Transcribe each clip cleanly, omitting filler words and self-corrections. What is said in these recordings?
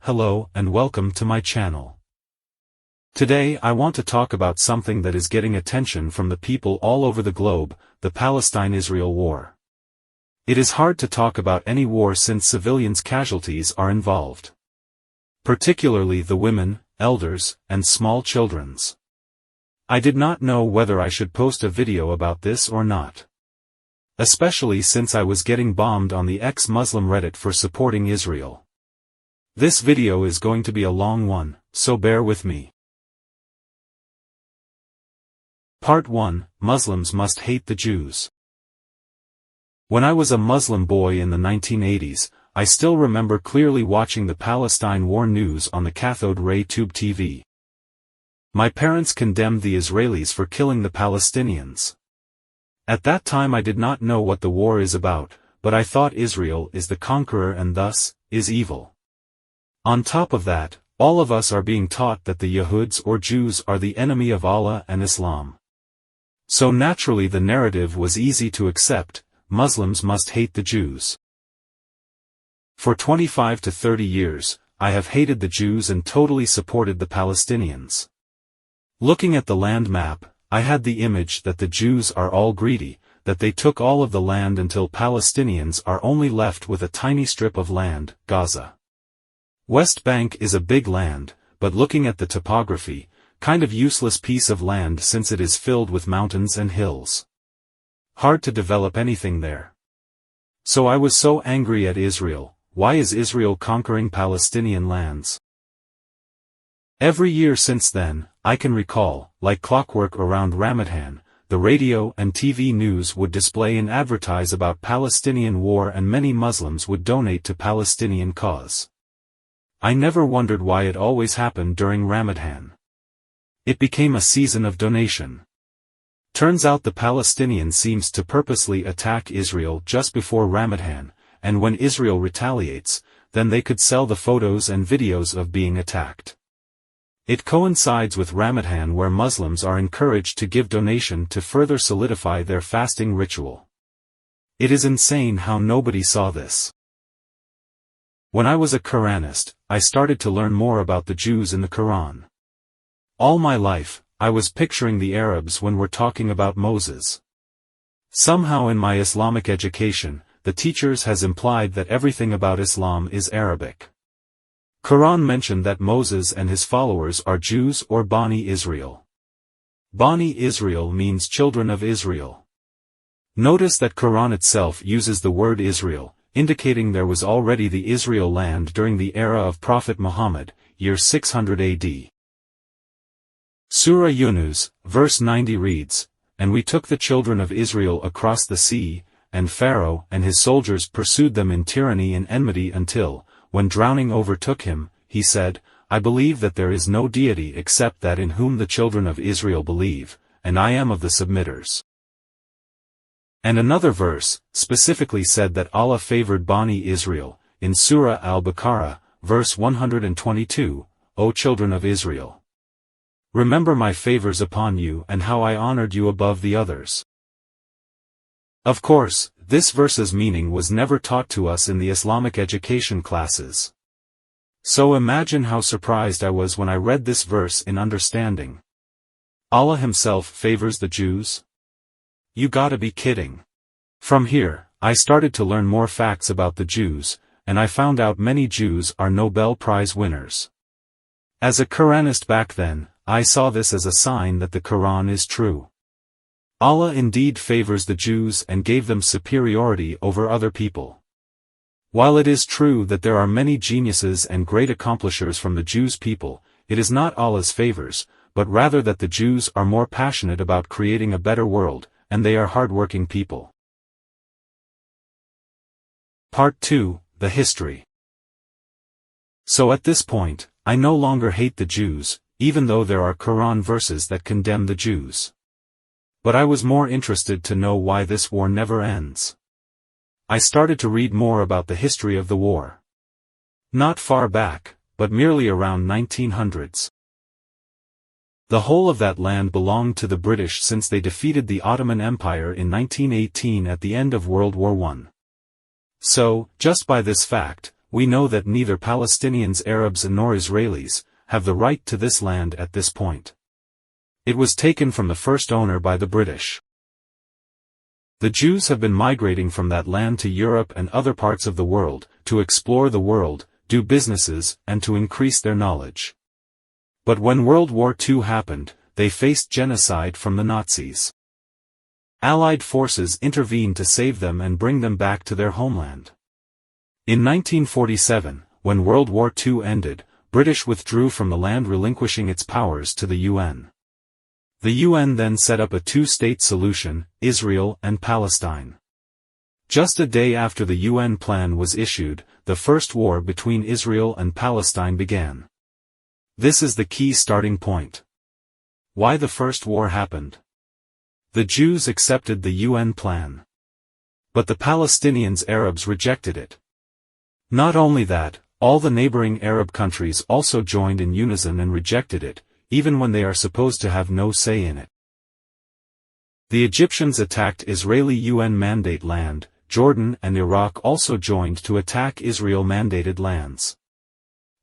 hello and welcome to my channel. Today I want to talk about something that is getting attention from the people all over the globe, the Palestine-Israel war. It is hard to talk about any war since civilians' casualties are involved. Particularly the women, elders, and small children's. I did not know whether I should post a video about this or not. Especially since I was getting bombed on the ex-Muslim Reddit for supporting Israel. This video is going to be a long one, so bear with me. Part 1, Muslims must hate the Jews. When I was a Muslim boy in the 1980s, I still remember clearly watching the Palestine war news on the cathode ray tube TV. My parents condemned the Israelis for killing the Palestinians. At that time I did not know what the war is about, but I thought Israel is the conqueror and thus, is evil. On top of that, all of us are being taught that the Yahuds or Jews are the enemy of Allah and Islam. So naturally the narrative was easy to accept: Muslims must hate the Jews. For 25 to 30 years, I have hated the Jews and totally supported the Palestinians. Looking at the land map, I had the image that the Jews are all greedy, that they took all of the land until Palestinians are only left with a tiny strip of land, Gaza. West Bank is a big land, but looking at the topography, kind of useless piece of land since it is filled with mountains and hills. Hard to develop anything there. So I was so angry at Israel. Why is Israel conquering Palestinian lands? Every year since then, I can recall, like clockwork around Ramadan, the radio and TV news would display and advertise about Palestinian war and many Muslims would donate to Palestinian cause. I never wondered why it always happened during Ramadan. It became a season of donation. Turns out the Palestinians seems to purposely attack Israel just before Ramadan, and when Israel retaliates, then they could sell the photos and videos of being attacked. It coincides with Ramadan where Muslims are encouraged to give donation to further solidify their fasting ritual. It is insane how nobody saw this. When I was a Quranist, I started to learn more about the Jews in the Quran. All my life, I was picturing the Arabs when we're talking about Moses. Somehow in my Islamic education, the teachers has implied that everything about Islam is Arabic. Quran mentioned that Moses and his followers are Jews or Bani Israel. Bani Israel means children of Israel. Notice that Quran itself uses the word Israel, indicating there was already the Israel land during the era of Prophet Muhammad, year 600 AD. Surah Yunus, verse 90 reads, "And we took the children of Israel across the sea, and Pharaoh and his soldiers pursued them in tyranny and enmity until, when drowning overtook him, he said, I believe that there is no deity except that in whom the children of Israel believe, and I am of the submitters." And another verse, specifically said that Allah favored Bani Israel, in Surah Al-Baqarah, verse 122, O children of Israel. Remember my favors upon you and how I honored you above the others. Of course, this verse's meaning was never taught to us in the Islamic education classes. So imagine how surprised I was when I read this verse in understanding. Allah himself favors the Jews? You gotta be kidding. From here, I started to learn more facts about the Jews, and I found out many Jews are Nobel Prize winners. As a Quranist back then, I saw this as a sign that the Quran is true. Allah indeed favors the Jews and gave them superiority over other people. While it is true that there are many geniuses and great accomplishers from the Jews people, it is not Allah's favors, but rather that the Jews are more passionate about creating a better world, and they are hardworking people. Part 2, the history. So at this point, I no longer hate the Jews, even though there are Quran verses that condemn the Jews. But I was more interested to know why this war never ends. I started to read more about the history of the war. Not far back, but merely around 1900s. The whole of that land belonged to the British since they defeated the Ottoman Empire in 1918 at the end of World War I. So, just by this fact, we know that neither Palestinians, Arabs nor Israelis have the right to this land at this point. It was taken from the first owner by the British. The Jews have been migrating from that land to Europe and other parts of the world, to explore the world, do businesses, and to increase their knowledge. But when World War II happened, they faced genocide from the Nazis. Allied forces intervened to save them and bring them back to their homeland. In 1947, when World War II ended, British withdrew from the land, relinquishing its powers to the UN. The UN then set up a two-state solution, Israel and Palestine. Just a day after the UN plan was issued, the first war between Israel and Palestine began. This is the key starting point. Why the first war happened? The Jews accepted the UN plan. But the Palestinians, Arabs, rejected it. Not only that, all the neighboring Arab countries also joined in unison and rejected it, even when they are supposed to have no say in it. The Egyptians attacked Israeli UN mandate land, Jordan and Iraq also joined to attack Israel-mandated lands.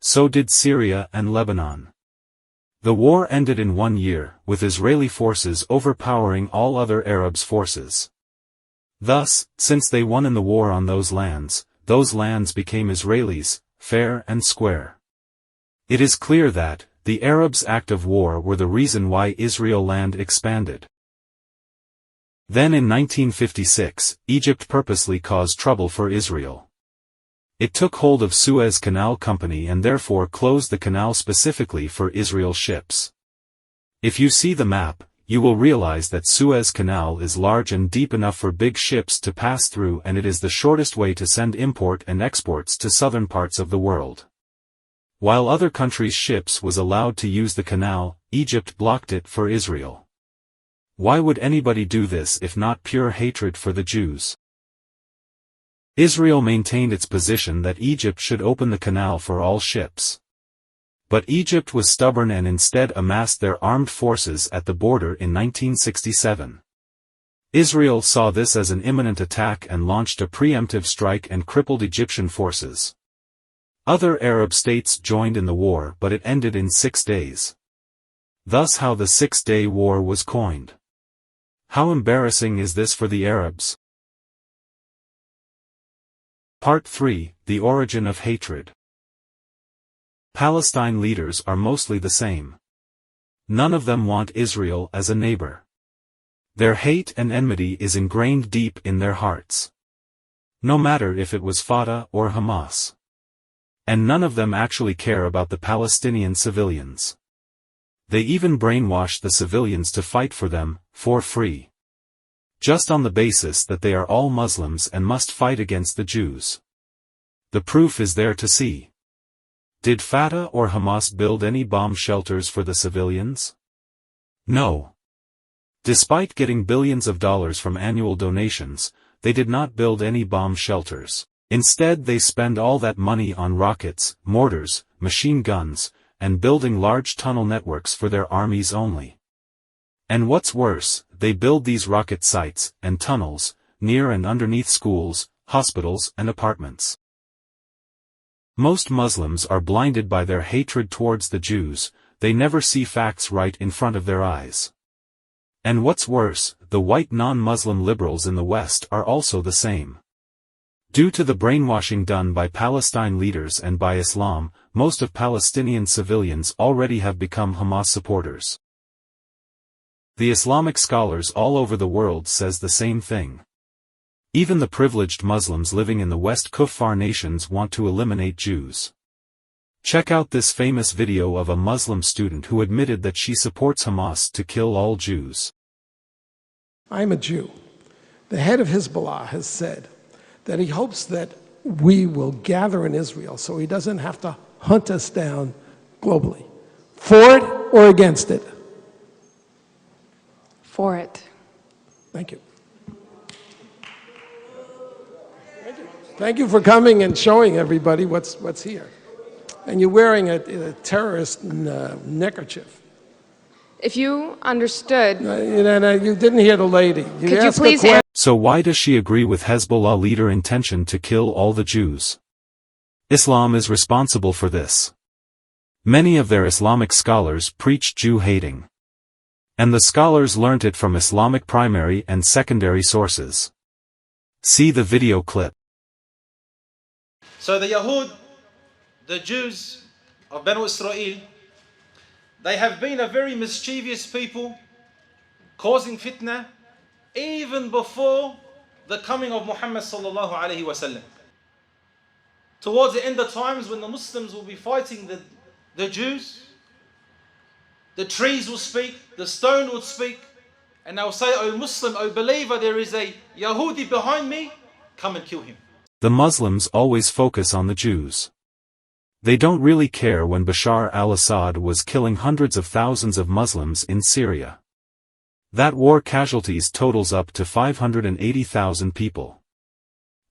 So did Syria and Lebanon. The war ended in 1 year, with Israeli forces overpowering all other Arabs' forces. Thus, since they won in the war on those lands became Israelis, fair and square. It is clear that, the Arabs' act of war were the reason why Israel land expanded. Then in 1956, Egypt purposely caused trouble for Israel. It took hold of Suez Canal Company and therefore closed the canal specifically for Israel ships. If you see the map, you will realize that Suez Canal is large and deep enough for big ships to pass through, and it is the shortest way to send import and exports to southern parts of the world. While other countries' ships was allowed to use the canal, Egypt blocked it for Israel. Why would anybody do this if not pure hatred for the Jews? Israel maintained its position that Egypt should open the canal for all ships. But Egypt was stubborn and instead amassed their armed forces at the border in 1967. Israel saw this as an imminent attack and launched a preemptive strike and crippled Egyptian forces. Other Arab states joined in the war, but it ended in 6 days. Thus how the Six-Day War was coined. How embarrassing is this for the Arabs? Part 3, The Origin of Hatred. Palestine leaders are mostly the same. None of them want Israel as a neighbor. Their hate and enmity is ingrained deep in their hearts. No matter if it was Fatah or Hamas. And none of them actually care about the Palestinian civilians. They even brainwash the civilians to fight for them, for free. Just on the basis that they are all Muslims and must fight against the Jews. The proof is there to see. Did Fatah or Hamas build any bomb shelters for the civilians? No. Despite getting billions of dollars from annual donations, they did not build any bomb shelters. Instead they spend all that money on rockets, mortars, machine guns, and building large tunnel networks for their armies only. And what's worse, they build these rocket sites and tunnels near and underneath schools, hospitals and apartments. Most Muslims are blinded by their hatred towards the Jews, they never see facts right in front of their eyes. And what's worse, the white non-Muslim liberals in the West are also the same. Due to the brainwashing done by Palestine leaders and by Islam, most of Palestinian civilians already have become Hamas supporters. The Islamic scholars all over the world says the same thing. Even the privileged Muslims living in the West Kuffar nations want to eliminate Jews. Check out this famous video of a Muslim student who admitted that she supports Hamas to kill all Jews. I'm a Jew. The head of Hezbollah has said that he hopes that we will gather in Israel so he doesn't have to hunt us down globally. For it or against it? For it. Thank you. Thank you for coming and showing everybody what's here. And you're wearing a terrorist neckerchief. If you understood... you didn't hear the lady. Could you please answer? So why does she agree with Hezbollah leader intention to kill all the Jews? Islam is responsible for this. Many of their Islamic scholars preach Jew-hating. And the scholars learnt it from Islamic primary and secondary sources. See the video clip. So the Yahud, the Jews of Banu Israel, they have been a very mischievous people, causing fitna even before the coming of Muhammad sallallahu alaihi wasallam. Towards the end of times, when the Muslims will be fighting the Jews, the trees will speak, the stone will speak, and they'll say, "O Muslim, O believer, there is a Yahudi behind me, come and kill him." The Muslims always focus on the Jews. They don't really care when Bashar al-Assad was killing hundreds of thousands of Muslims in Syria. That war casualties totals up to 580,000 people.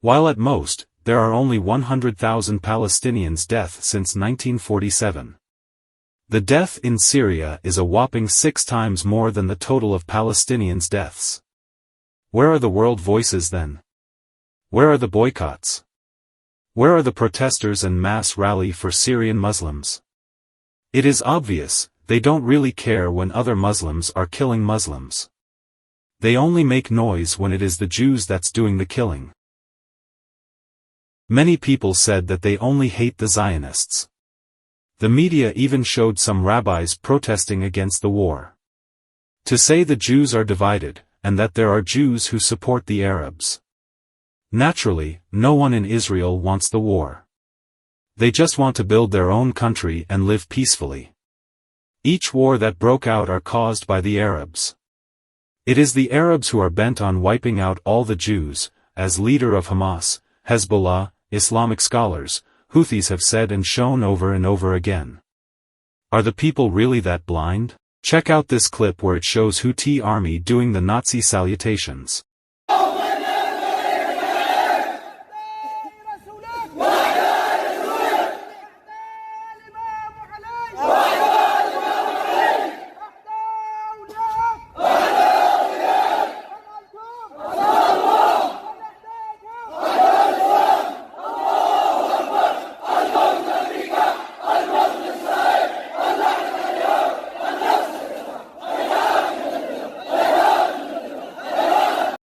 While at most, there are only 100,000 Palestinians' death since 1947. The death in Syria is a whopping 6 times more than the total of Palestinians' deaths. Where are the world voices then? Where are the boycotts? Where are the protesters and mass rally for Syrian Muslims? It is obvious, they don't really care when other Muslims are killing Muslims. They only make noise when it is the Jews that's doing the killing. Many people said that they only hate the Zionists. The media even showed some rabbis protesting against the war. To say the Jews are divided, and that there are Jews who support the Arabs. Naturally, no one in Israel wants the war. They just want to build their own country and live peacefully. Each war that broke out are caused by the Arabs. It is the Arabs who are bent on wiping out all the Jews, as leader of Hamas, Hezbollah, Islamic scholars, Houthis have said and shown over and over again. Are the people really that blind? Check out this clip where it shows Houthi army doing the Nazi salutations.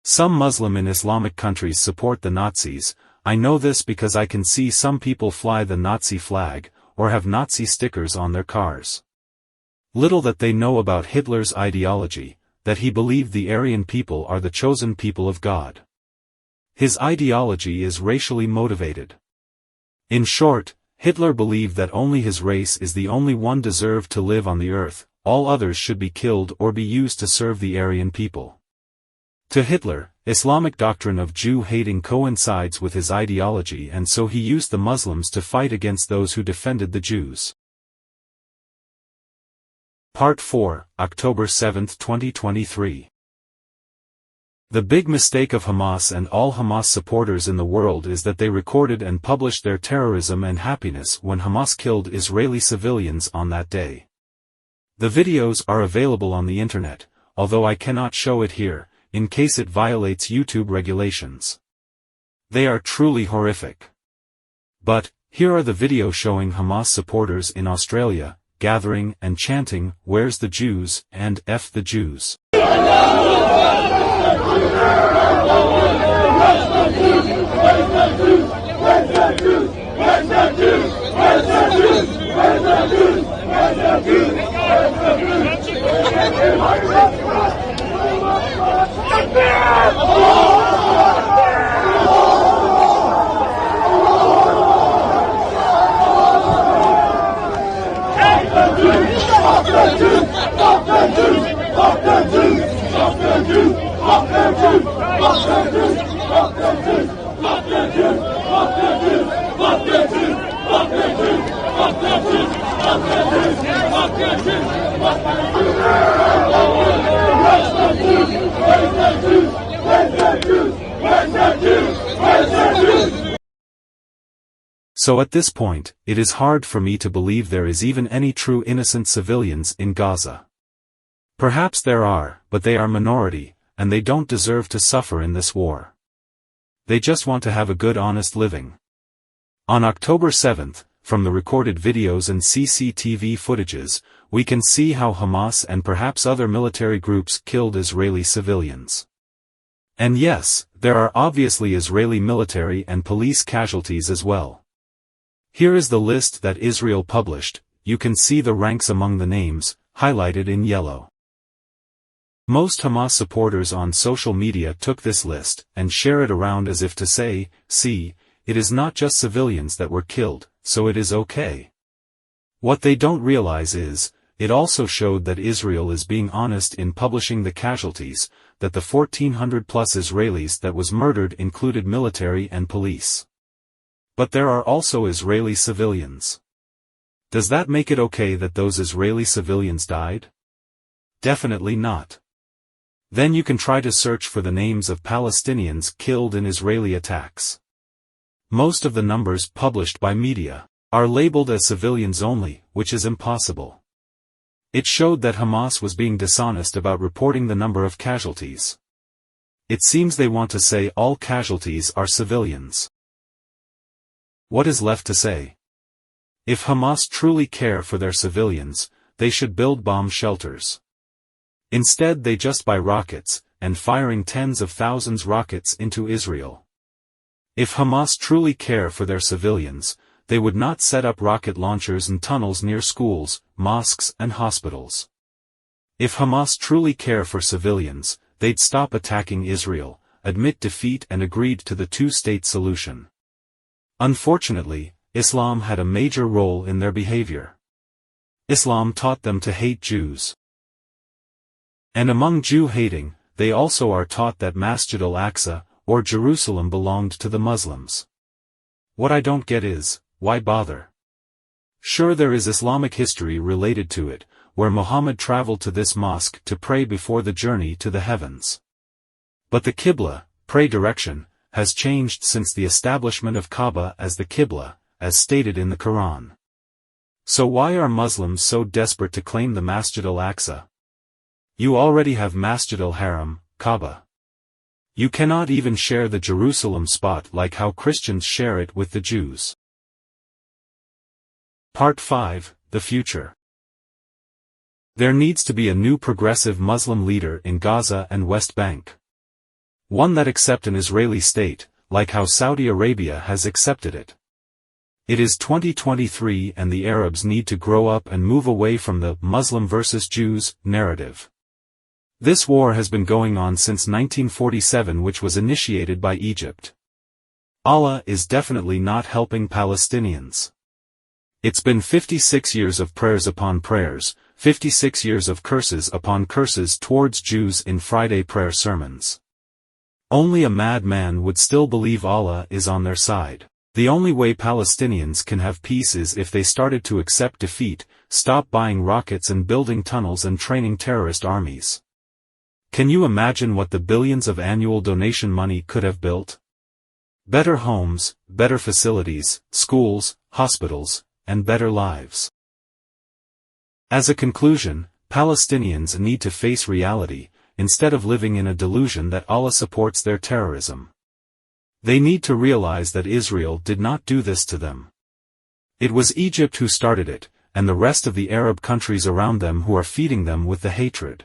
Some Muslim in Islamic countries support the Nazis. I know this because I can see some people fly the Nazi flag, or have Nazi stickers on their cars. Little that they know about Hitler's ideology, that he believed the Aryan people are the chosen people of God. His ideology is racially motivated. In short, Hitler believed that only his race is the only one deserved to live on the earth, all others should be killed or be used to serve the Aryan people. To Hitler, Islamic doctrine of Jew-hating coincides with his ideology, and so he used the Muslims to fight against those who defended the Jews. Part 4, October 7, 2023. The big mistake of Hamas and all Hamas supporters in the world is that they recorded and published their terrorism and happiness when Hamas killed Israeli civilians on that day. The videos are available on the internet, although I cannot show it here, in case it violates YouTube regulations. They are truly horrific. But, here are the videos showing Hamas supporters in Australia, gathering and chanting, "Where's the Jews?" and "F the Jews." So at this point, it is hard for me to believe there is even any true innocent civilians in Gaza. Perhaps there are, but they are minority, and they don't deserve to suffer in this war. They just want to have a good honest living. On October 7, from the recorded videos and CCTV footages, we can see how Hamas and perhaps other military groups killed Israeli civilians. And yes, there are obviously Israeli military and police casualties as well. Here is the list that Israel published. You can see the ranks among the names, highlighted in yellow. Most Hamas supporters on social media took this list and share it around as if to say, see, it is not just civilians that were killed, so it is okay. What they don't realize is, it also showed that Israel is being honest in publishing the casualties, that the 1,400+ Israelis that was murdered included military and police. But there are also Israeli civilians. Does that make it okay that those Israeli civilians died? Definitely not. Then you can try to search for the names of Palestinians killed in Israeli attacks. Most of the numbers published by media are labeled as civilians only, which is impossible. It showed that Hamas was being dishonest about reporting the number of casualties. It seems they want to say all casualties are civilians. What is left to say? If Hamas truly care for their civilians, they should build bomb shelters. Instead they just buy rockets, and firing tens of thousands rockets into Israel. If Hamas truly care for their civilians, they would not set up rocket launchers and tunnels near schools, mosques and hospitals. If Hamas truly care for civilians, they'd stop attacking Israel, admit defeat and agreed to the two-state solution. Unfortunately, Islam had a major role in their behavior. Islam taught them to hate Jews. And among Jew-hating, they also are taught that Masjid al-Aqsa, or Jerusalem, belonged to the Muslims. What I don't get is, why bother? Sure, there is Islamic history related to it, where Muhammad traveled to this mosque to pray before the journey to the heavens. But the Qibla, pray direction, has changed since the establishment of Kaaba as the Qibla, as stated in the Quran. So why are Muslims so desperate to claim the Masjid al-Aqsa? You already have Masjid al-Haram, Kaaba. You cannot even share the Jerusalem spot like how Christians share it with the Jews. Part 5, The Future. There needs to be a new progressive Muslim leader in Gaza and West Bank. One that accepts an Israeli state, like how Saudi Arabia has accepted it. It is 2023 and the Arabs need to grow up and move away from the Muslim versus Jews narrative. This war has been going on since 1947, which was initiated by Egypt. Allah is definitely not helping Palestinians. It's been 56 years of prayers upon prayers, 56 years of curses upon curses towards Jews in Friday prayer sermons. Only a madman would still believe Allah is on their side. The only way Palestinians can have peace is if they started to accept defeat, stop buying rockets and building tunnels and training terrorist armies. Can you imagine what the billions of annual donation money could have built? Better homes, better facilities, schools, hospitals, and better lives. As a conclusion, Palestinians need to face reality, instead of living in a delusion that Allah supports their terrorism. They need to realize that Israel did not do this to them. It was Egypt who started it, and the rest of the Arab countries around them who are feeding them with the hatred.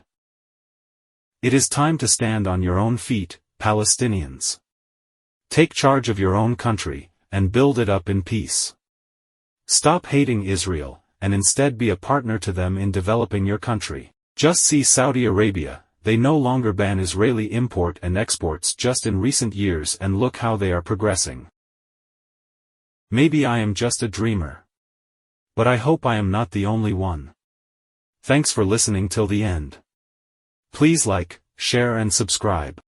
It is time to stand on your own feet, Palestinians. Take charge of your own country, and build it up in peace. Stop hating Israel, and instead be a partner to them in developing your country. Just see Saudi Arabia, they no longer ban Israeli import and exports just in recent years, and look how they are progressing. Maybe I am just a dreamer. But I hope I am not the only one. Thanks for listening till the end. Please like, share and subscribe.